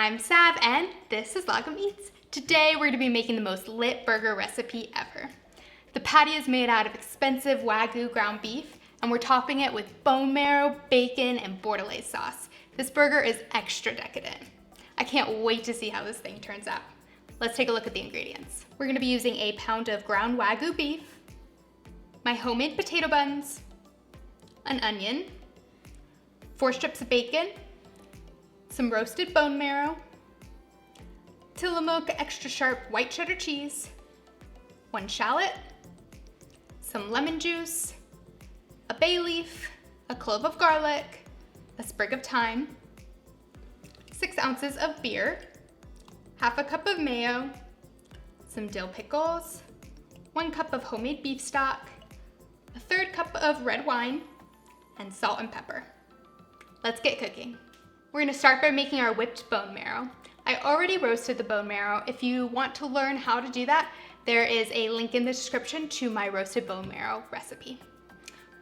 I'm Sav and this is Lagom Eats. Today we're gonna be making the most lit burger recipe ever. The patty is made out of expensive Wagyu ground beef and we're topping it with bone marrow, bacon, and bordelaise sauce. This burger is extra decadent. I can't wait to see how this thing turns out. Let's take a look at the ingredients. We're gonna be using a pound of ground Wagyu beef, my homemade potato buns, an onion, 4 strips of bacon, some roasted bone marrow, Tillamook extra sharp white cheddar cheese, 1 shallot, some lemon juice, a bay leaf, a clove of garlic, a sprig of thyme, 6 ounces of beer, half a cup of mayo, some dill pickles, 1 cup of homemade beef stock, a 1/3 cup of red wine, and salt and pepper. Let's get cooking. We're gonna start by making our whipped bone marrow. I already roasted the bone marrow. If you want to learn how to do that, there is a link in the description to my roasted bone marrow recipe.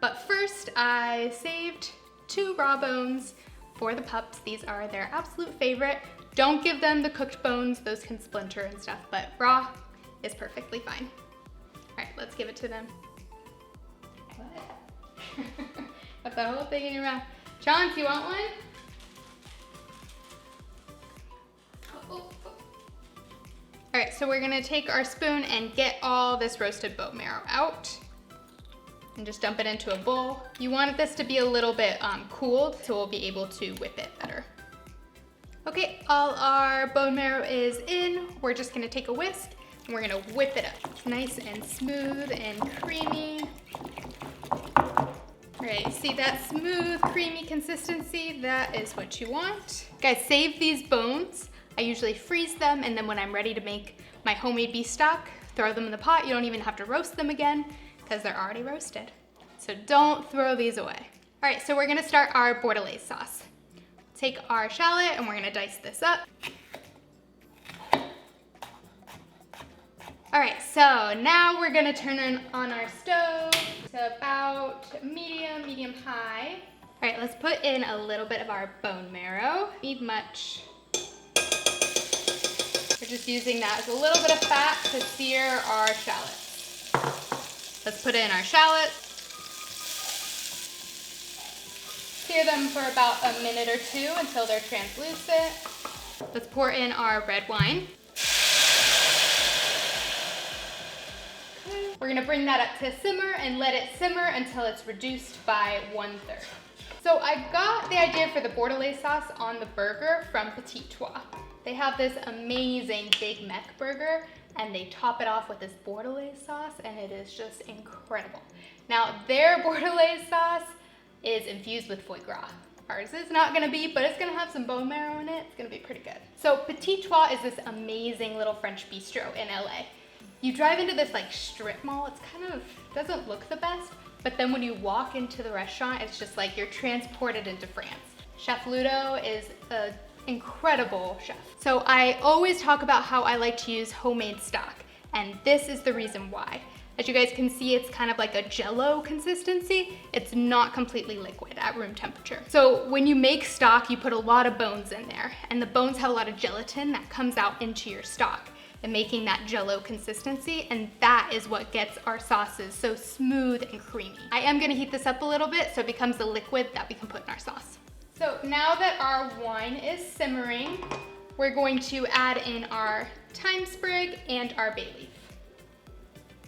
But first, I saved 2 raw bones for the pups. These are their absolute favorite. Don't give them the cooked bones, those can splinter and stuff, but raw is perfectly fine. All right, let's give it to them. What? Put the whole thing in your mouth. Chance, you want one? All right, so we're gonna take our spoon and get all this roasted bone marrow out and just dump it into a bowl. You want this to be a little bit cooled, so we'll be able to whip it better. Okay, all our bone marrow is in. We're just gonna take a whisk and we're gonna whip it up. It's nice and smooth and creamy. All right, see that smooth, creamy consistency? That is what you want. Guys, save these bones. I usually freeze them, and then when I'm ready to make my homemade beef stock, throw them in the pot. You don't even have to roast them again because they're already roasted. So don't throw these away. All right, so we're gonna start our bordelaise sauce. Take our shallot and we're gonna dice this up. All right, so now we're gonna turn on our stove to about medium high. All right, let's put in a little bit of our bone marrow. Need much. We're just using that as a little bit of fat to sear our shallots. Let's put in our shallots. Sear them for about a minute or 2 until they're translucent. Let's pour in our red wine. We're gonna bring that up to simmer and let it simmer until it's reduced by 1/3. So I got the idea for the bordelaise sauce on the burger from Petit Trois. They have this amazing Big Mac burger and they top it off with this bordelaise sauce and it is just incredible. Now their bordelaise sauce is infused with foie gras. Ours is not gonna be, but it's gonna have some bone marrow in it. It's gonna be pretty good. So Petit Trois is this amazing little French bistro in LA. You drive into this like strip mall, it's kind of, doesn't look the best, but then when you walk into the restaurant, it's just like you're transported into France. Chef Ludo is an incredible chef. So I always talk about how I like to use homemade stock, and this is the reason why. As you guys can see, it's kind of like a jello consistency. It's not completely liquid at room temperature. So when you make stock, you put a lot of bones in there, and the bones have a lot of gelatin that comes out into your stock and making that jello consistency, and that is what gets our sauces so smooth and creamy. I am gonna heat this up a little bit so it becomes the liquid that we can put in our sauce. So now that our wine is simmering, we're going to add in our thyme sprig and our bay leaf.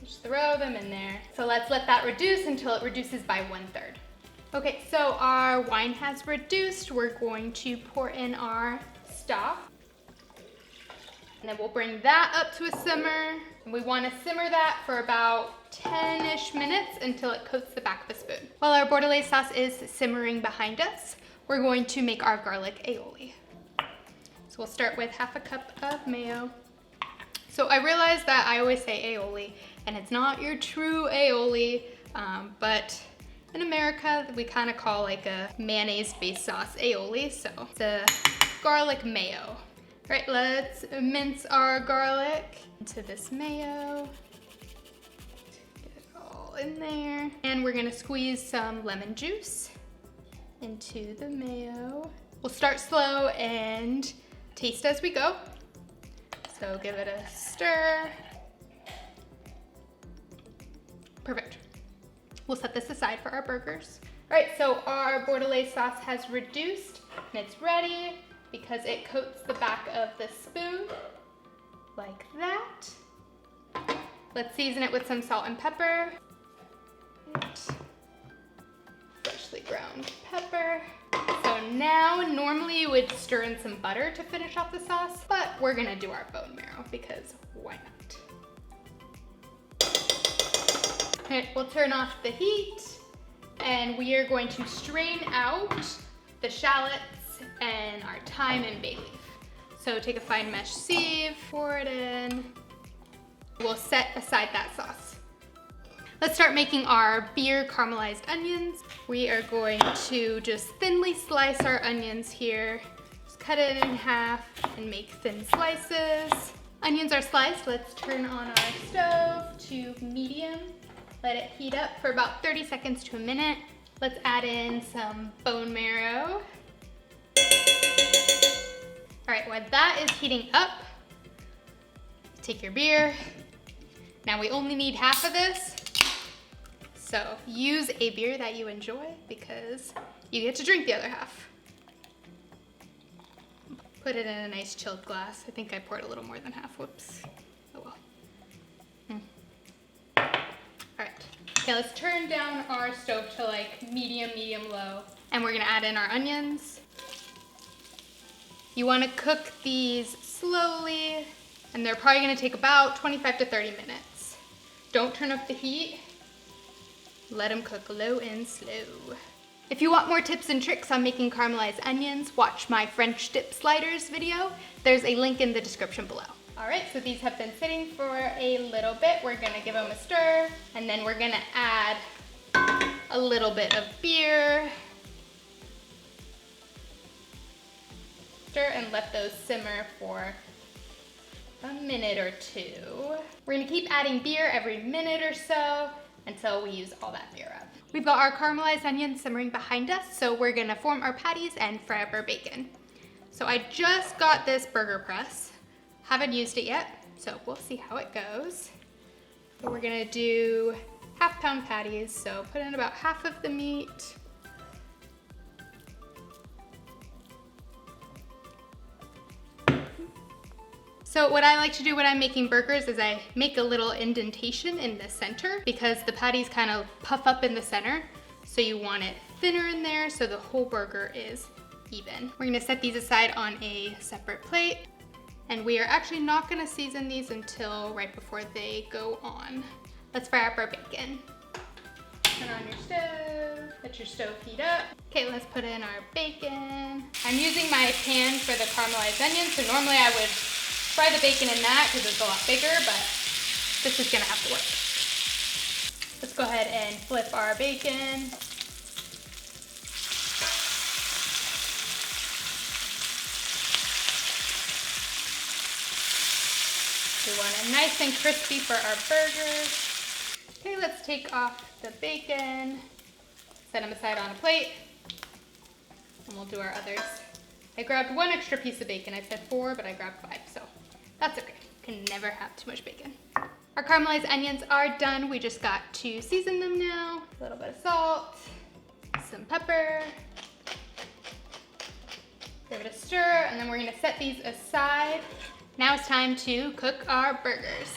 Just throw them in there. So let's let that reduce until it reduces by 1/3. Okay, so our wine has reduced. We're going to pour in our stock. And then we'll bring that up to a simmer. And we wanna simmer that for about 10-ish minutes until it coats the back of the spoon. While our bordelaise sauce is simmering behind us, we're going to make our garlic aioli. So we'll start with half a cup of mayo. So I realize that I always say aioli, and it's not your true aioli, but in America, we kind of call like a mayonnaise-based sauce aioli, so it's a garlic mayo. All right, let's mince our garlic into this mayo. Get it all in there. And we're gonna squeeze some lemon juice into the mayo. We'll start slow and taste as we go. So give it a stir. Perfect. We'll set this aside for our burgers. All right, so our bordelaise sauce has reduced and it's ready because it coats the back of the spoon like that. Let's season it with some salt and pepper. Freshly ground pepper. So now, normally you would stir in some butter to finish off the sauce, but we're gonna do our bone marrow because why not? Okay, we'll turn off the heat and we are going to strain out the shallots and our thyme and bay leaf. So take a fine mesh sieve, pour it in. We'll set aside that sauce. Let's start making our beer caramelized onions. We are going to just thinly slice our onions here. Just cut it in half and make thin slices. Onions are sliced. Let's turn on our stove to medium. Let it heat up for about 30 seconds to a minute. Let's add in some bone marrow. All right, while that is heating up, take your beer. Now we only need half of this. So use a beer that you enjoy because you get to drink the other half. Put it in a nice chilled glass. I think I poured a little more than half, whoops. Oh well. All right, okay, let's turn down our stove to like medium low. And we're gonna add in our onions. You wanna cook these slowly, and they're probably gonna take about 25 to 30 minutes. Don't turn up the heat. Let them cook low and slow. If you want more tips and tricks on making caramelized onions, watch my French dip sliders video. There's a link in the description below. All right, so these have been sitting for a little bit. We're gonna give them a stir, and then we're gonna add a little bit of beer. Stir and let those simmer for a minute or two. We're gonna keep adding beer every minute or so until we use all that beer up. We've got our caramelized onions simmering behind us, so we're gonna form our patties and fry up our bacon. So I just got this burger press. Haven't used it yet, so we'll see how it goes. So we're gonna do half-pound patties, so put in about half of the meat. So what I like to do when I'm making burgers is I make a little indentation in the center because the patties kind of puff up in the center. So you want it thinner in there so the whole burger is even. We're gonna set these aside on a separate plate. And we are actually not gonna season these until right before they go on. Let's fry up our bacon. Turn on your stove, let your stove heat up. Okay, let's put in our bacon. I'm using my pan for the caramelized onions, so normally I would fry the bacon in that because it's a lot bigger, but this is gonna have to work. Let's go ahead and flip our bacon. We want it nice and crispy for our burgers. Okay, let's take off the bacon, set them aside on a plate, and we'll do our others. I grabbed one extra piece of bacon. I said 4, but I grabbed 5, so that's okay. Can never have too much bacon. Our caramelized onions are done. We just got to season them now. A little bit of salt, some pepper. Give it a stir, and then we're gonna set these aside. Now it's time to cook our burgers.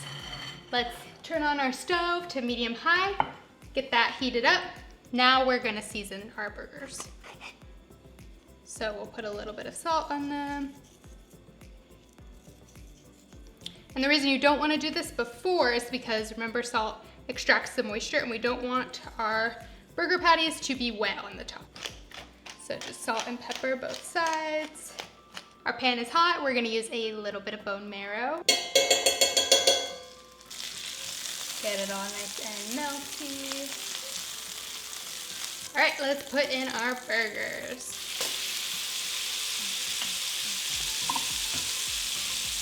Let's turn on our stove to medium-high, get that heated up. Now we're gonna season our burgers. So we'll put a little bit of salt on them. And the reason you don't want to do this before is because, remember, salt extracts the moisture and we don't want our burger patties to be wet on the top. So just salt and pepper both sides. Our pan is hot. We're going to use a little bit of bone marrow. Get it all nice and melty. All right, let's put in our burgers.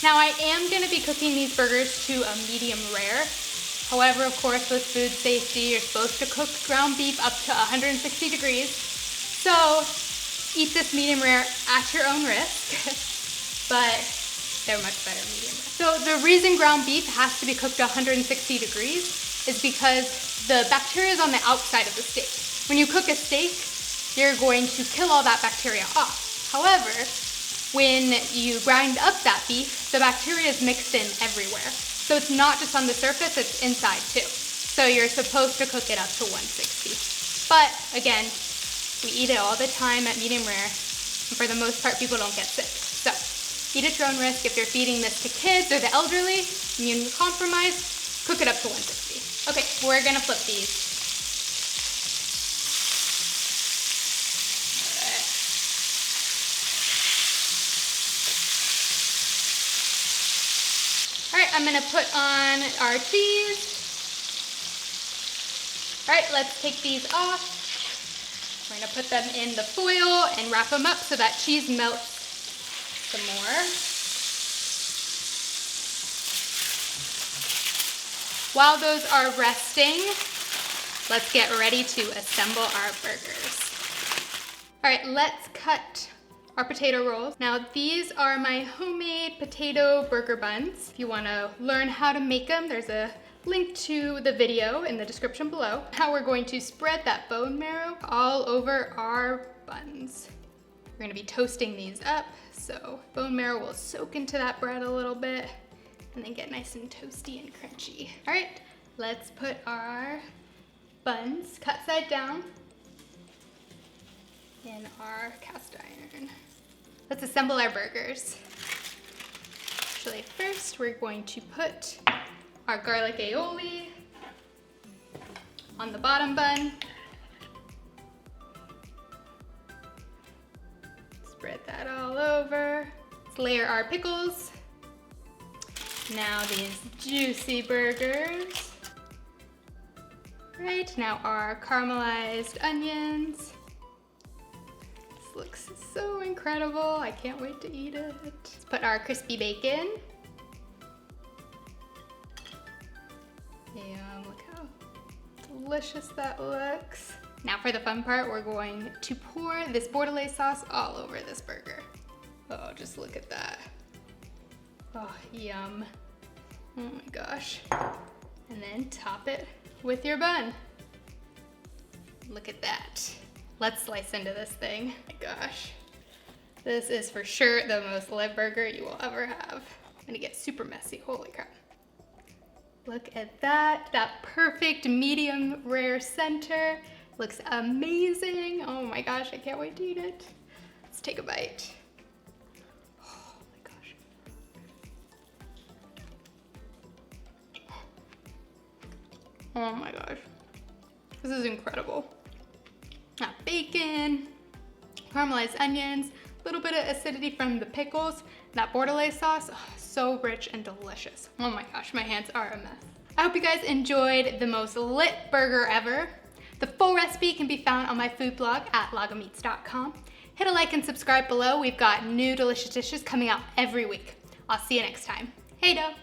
Now I am going to be cooking these burgers to a medium rare. However, of course, with food safety, you're supposed to cook ground beef up to 160 degrees. So eat this medium rare at your own risk. but they're much better medium rare. So the reason ground beef has to be cooked 160 degrees is because the bacteria is on the outside of the steak. When you cook a steak, you're going to kill all that bacteria off. However, when you grind up that beef, the bacteria is mixed in everywhere. So it's not just on the surface, it's inside too. So you're supposed to cook it up to 160. But again, we eat it all the time at medium rare. And for the most part, people don't get sick. So eat at your own risk. If you're feeding this to kids or the elderly, immune compromised, cook it up to 160. Okay, we're gonna flip these. All right, I'm gonna put on our cheese. All right, let's take these off. We're gonna put them in the foil and wrap them up so that cheese melts some more. While those are resting, let's get ready to assemble our burgers. All right, let's cut our potato rolls. Now these are my homemade potato burger buns. If you wanna learn how to make them, there's a link to the video in the description below. How we're going to spread that bone marrow all over our buns. We're gonna be toasting these up, so bone marrow will soak into that bread a little bit and then get nice and toasty and crunchy. All right, let's put our buns cut side down in our cast iron. Let's assemble our burgers. Actually, first we're going to put our garlic aioli on the bottom bun. Spread that all over. Let's layer our pickles. Now these juicy burgers. Right, now our caramelized onions. This looks so incredible. I can't wait to eat it. Let's put our crispy bacon. Yum, look how delicious that looks. Now for the fun part, we're going to pour this bordelaise sauce all over this burger. Oh, just look at that. Oh, yum. Oh my gosh. And then top it with your bun. Look at that. Let's slice into this thing. Oh my gosh. This is for sure the most lit burger you will ever have. I'm gonna get super messy, holy crap. Look at that, that perfect medium rare center. Looks amazing. Oh my gosh, I can't wait to eat it. Let's take a bite. Oh my gosh. Oh my gosh. This is incredible. Now bacon, caramelized onions, a little bit of acidity from the pickles, that bordelaise sauce, oh, so rich and delicious. Oh my gosh, my hands are a mess. I hope you guys enjoyed the most lit burger ever. The full recipe can be found on my food blog at lagameats.com. Hit a like and subscribe below. We've got new delicious dishes coming out every week. I'll see you next time. Hey, dough.